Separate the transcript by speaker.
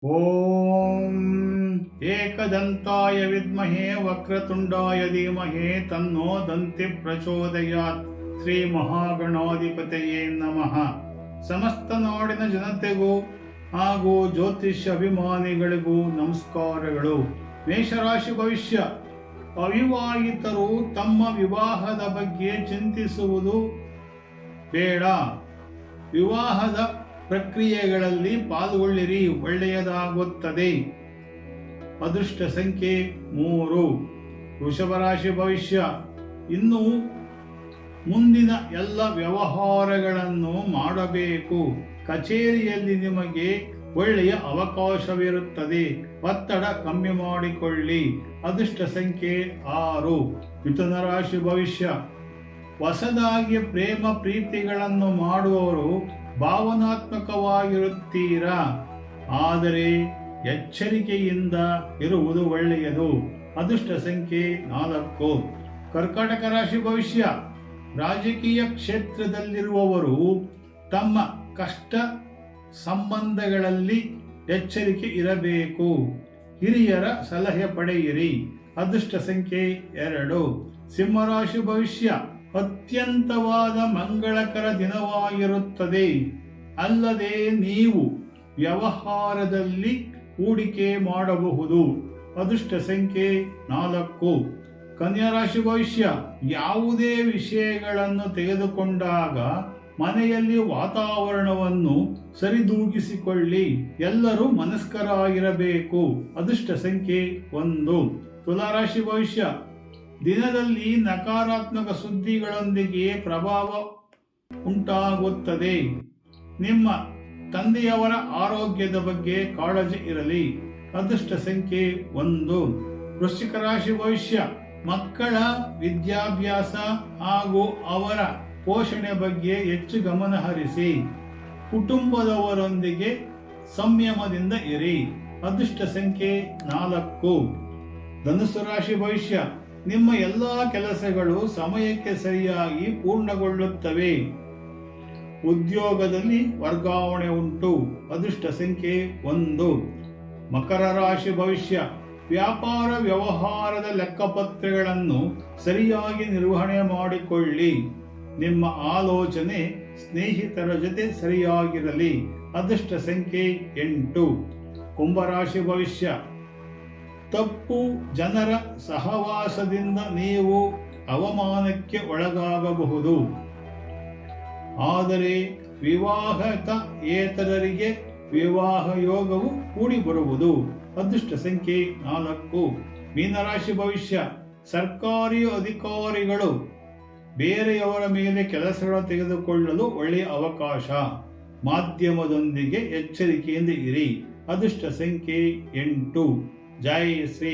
Speaker 1: ಓಂ ಏಕದಂತಾಯ ವಿದ್ಮಹೇ ವಕ್ರತುಂಡಾಯ ಧೀಮಹಿ ತನ್ನೋ ದಂತಿ ಪ್ರಚೋದಯಾತ್. ಶ್ರೀ ಮಹಾಗಣಾಧಿಪತಯೇ ನಮಃ. ಸಮಸ್ತ ನಾಡಿನ ಜನತೆಗೂ ಹಾಗೂ ಜ್ಯೋತಿಷ್ಯ ಅಭಿಮಾನಿಗಳಿಗೂ ನಮಸ್ಕಾರಗಳು. ಮೇಷರಾಶಿ ಭವಿಷ್ಯ. ಅವಿವಾಹಿತರು ತಮ್ಮ ವಿವಾಹದ ಬಗ್ಗೆ ಚಿಂತಿಸುವುದು ಬೇಡ. ವಿವಾಹದ ಪ್ರಕ್ರಿಯೆಗಳಲ್ಲಿ ಪಾಲ್ಗೊಳ್ಳಿರಿ, ಒಳ್ಳೆಯದಾಗುತ್ತದೆ. ಅದೃಷ್ಟ ಸಂಖ್ಯೆ 3. ವೃಷಭ ರಾಶಿ ಭವಿಷ್ಯ. ಇನ್ನು ಮುಂದಿನ ಎಲ್ಲ ವ್ಯವಹಾರಗಳನ್ನು ಮಾಡಬೇಕು. ಕಚೇರಿಯಲ್ಲಿ ನಿಮಗೆ ಒಳ್ಳೆಯ ಅವಕಾಶವಿರುತ್ತದೆ. ಒತ್ತಡ ಕಮ್ಮಿ ಮಾಡಿಕೊಳ್ಳಿ. ಅದೃಷ್ಟ ಸಂಖ್ಯೆ 6. ಮಿಥುನ ರಾಶಿ ಭವಿಷ್ಯ. ಹೊಸದಾಗಿ ಪ್ರೇಮ ಪ್ರೀತಿಗಳನ್ನು ಮಾಡುವವರು ಭಾವನಾತ್ಮಕವಾಗಿರುತ್ತೀರಾ, ಆದರೆ ಎಚ್ಚರಿಕೆಯಿಂದ ಇರುವುದು ಒಳ್ಳೆಯದು. ಅದೃಷ್ಟ ಸಂಖ್ಯೆ 4. ಕರ್ಕಾಟಕ ರಾಶಿ ಭವಿಷ್ಯ. ರಾಜಕೀಯ ಕ್ಷೇತ್ರದಲ್ಲಿರುವವರು ತಮ್ಮ ಕಷ್ಟ ಸಂಬಂಧಗಳಲ್ಲಿ ಎಚ್ಚರಿಕೆ ಇರಬೇಕು. ಹಿರಿಯರ ಸಲಹೆ ಪಡೆಯಿರಿ. ಅದೃಷ್ಟ ಸಂಖ್ಯೆ 2. ಸಿಂಹರಾಶಿ ಭವಿಷ್ಯ. ಅತ್ಯಂತವಾದ ಮಂಗಳಕರ ದಿನವಾಗಿರುತ್ತದೆ. ಅಲ್ಲದೆ ನೀವು ವ್ಯವಹಾರದಲ್ಲಿ ಹೂಡಿಕೆ ಮಾಡಬಹುದು. ಅದೃಷ್ಟ ಸಂಖ್ಯೆ 4. ಕನ್ಯಾ ರಾಶಿ ಭವಿಷ್ಯ. ಯಾವುದೇ ವಿಷಯಗಳನ್ನು ತೆಗೆದುಕೊಂಡಾಗ ಮನೆಯಲ್ಲಿ ವಾತಾವರಣವನ್ನು ಸರಿದೂಗಿಸಿಕೊಳ್ಳಿ. ಎಲ್ಲರೂ ಮನಸ್ಕರಾಗಿರಬೇಕು. ಅದೃಷ್ಟ ಸಂಖ್ಯೆ 1. ತುಲಾರಾಶಿ ಭವಿಷ್ಯ. ದಿನದಲ್ಲಿ ನಕಾರಾತ್ಮಕ ಸುದ್ದಿಗಳೊಂದಿಗೆ ಪ್ರಭಾವ ಉಂಟಾಗುತ್ತದೆ. ನಿಮ್ಮ ತಂದೆಯವರ ಆರೋಗ್ಯದ ಬಗ್ಗೆ ಕಾಳಜಿ ಇರಲಿ. ಅದೃಷ್ಟ ಸಂಖ್ಯೆ 1. ವೃಶ್ಚಿಕ ರಾಶಿ ಭವಿಷ್ಯ. ಮಕ್ಕಳ ವಿದ್ಯಾಭ್ಯಾಸ ಹಾಗೂ ಅವರ ಪೋಷಣೆ ಬಗ್ಗೆ ಹೆಚ್ಚು ಗಮನ ಹರಿಸಿ. ಕುಟುಂಬದವರೊಂದಿಗೆ ಸಂಯಮದಿಂದ ಇರಿ. ಅದೃಷ್ಟ ಸಂಖ್ಯೆ 4. ಧನುಸ್ಸು ರಾಶಿ ಭವಿಷ್ಯ. ನಿಮ್ಮ ಎಲ್ಲಾ ಕೆಲಸಗಳು ಸಮಯಕ್ಕೆ ಸರಿಯಾಗಿ ಪೂರ್ಣಗೊಳ್ಳುತ್ತವೆ. ಉದ್ಯೋಗದಲ್ಲಿ ವರ್ಗಾವಣೆ ಉಂಟು. ಅದೃಷ್ಟ ಸಂಖ್ಯೆ 1. ಮಕರ ರಾಶಿ ಭವಿಷ್ಯ. ವ್ಯಾಪಾರ ವ್ಯವಹಾರದ ಲೆಕ್ಕಪತ್ರಗಳನ್ನು ಸರಿಯಾಗಿ ನಿರ್ವಹಣೆ ಮಾಡಿಕೊಳ್ಳಿ. ನಿಮ್ಮ ಆಲೋಚನೆ ಸ್ನೇಹಿತರ ಜೊತೆ ಸರಿಯಾಗಿರಲಿ. ಅದೃಷ್ಟ ಸಂಖ್ಯೆ 8. ಕುಂಭರಾಶಿ ಭವಿಷ್ಯ. ತಪ್ಪು ಜನರ ಸಹವಾಸದಿಂದ ನೀವು ಅವಮಾನಕ್ಕೆ ಒಳಗಾಗಬಹುದು. ಆದರೆ ವಿವಾಹಿತೇತರರಿಗೆ ವಿವಾಹ ಯೋಗವು ಕೂಡಿ ಬರುವುದು. ಅದೃಷ್ಟ ಸಂಖ್ಯೆ 4. ಮೀನರಾಶಿ ಭವಿಷ್ಯ. ಸರ್ಕಾರಿ ಅಧಿಕಾರಿಗಳು ಬೇರೆಯವರ ಮೇಲೆ ಕೆಲಸಗಳನ್ನು ತೆಗೆದುಕೊಳ್ಳಲು ಒಳ್ಳೆಯ ಅವಕಾಶ. ಮಾಧ್ಯಮದೊಂದಿಗೆ ಎಚ್ಚರಿಕೆಯಿಂದ ಇರಿ. ಅದೃಷ್ಟ ಸಂಖ್ಯೆ 8. ಜೈ ಶ್ರೀ